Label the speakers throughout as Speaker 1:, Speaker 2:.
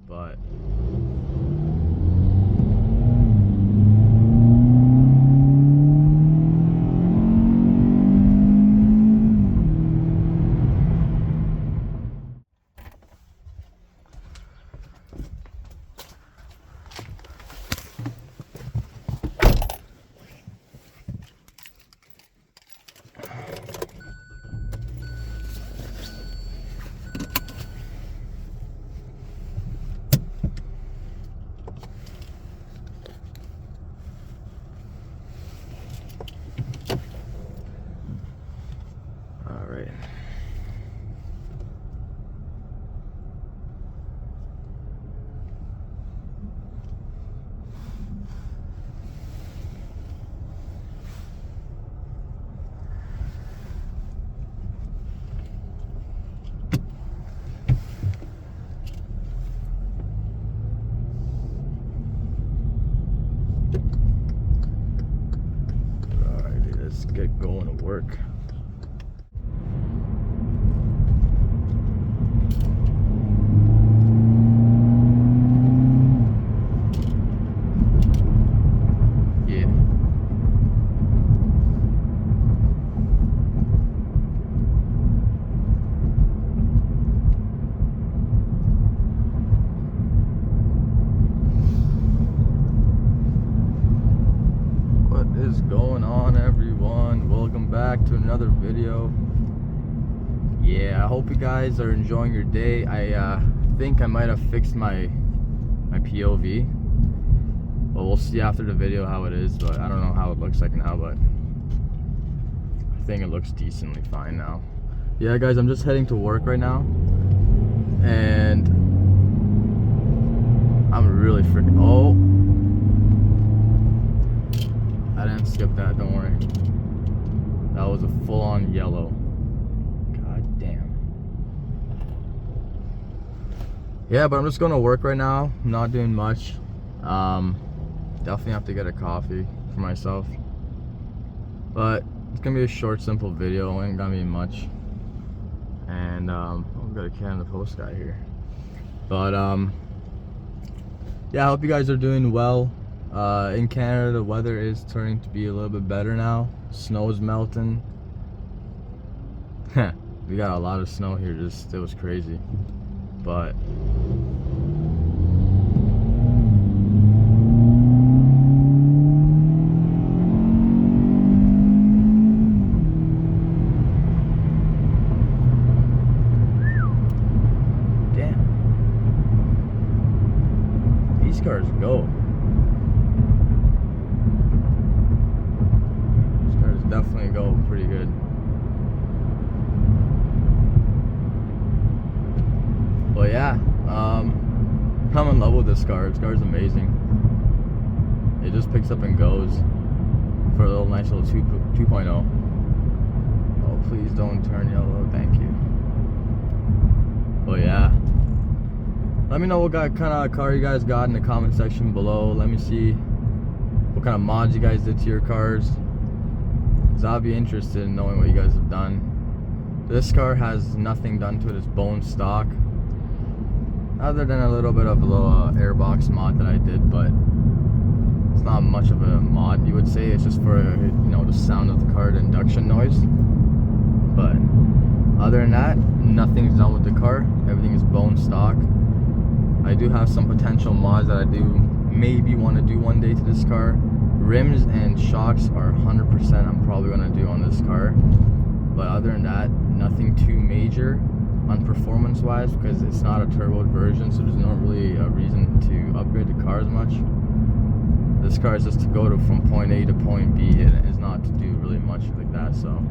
Speaker 1: but alright. Alrighty, let's get going to work. Is going on, everyone? Welcome back to another video. Yeah, I hope you guys are enjoying your day. I think I might have fixed my POV, but we'll see after the video how it is. But I don't know how it looks like now, but I think it looks decently fine now. Yeah guys, I'm just heading to work right now, and I'm really freaking I didn't skip that, don't worry. That was a full-on yellow. God damn. Yeah, but I'm just going to work right now. I'm not doing much. Definitely have to get a coffee for myself. But it's going to be a short, simple video. Ain't going to be much. And I've got a Canada Post guy here. But yeah, I hope you guys are doing well. In Canada, the weather is turning to be a little bit better now. Snow is melting. We got a lot of snow here. It was crazy. But damn, these cars go. Definitely go pretty good. But yeah, I'm in love with this car. This car's amazing. It just picks up and goes for a nice little 2.0. Oh, please don't turn yellow. Thank you. But yeah, let me know what kind of car you guys got in the comment section below. Let me see what kind of mods you guys did to your cars. I'll be interested in knowing what you guys have done. This car has nothing done to it. It's bone stock, other than a little bit of a little airbox mod that I did, but it's not much of a mod, you would say. It's just for, you know, the sound of the car, the induction noise. But other than that, nothing's done with the car. Everything is bone stock. I do have some potential mods that I do maybe want to do one day to this car. Rims and shocks are 100% I'm probably going to do on this car. But other than that, nothing too major on performance wise, because it's not a turboed version, so there's not really a reason to upgrade the car as much. This car is just to go from point A to point B. It is not to do really much like that. So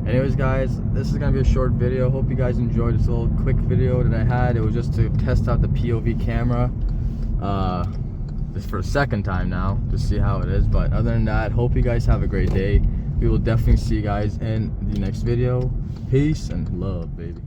Speaker 1: anyways guys, this is going to be a short video. Hope you guys enjoyed this little quick video that I had. It was just to test out the POV camera. This for a second time now to see how it is. But other than that, hope you guys have a great day. We will definitely see you guys in the next video. Peace and love, baby.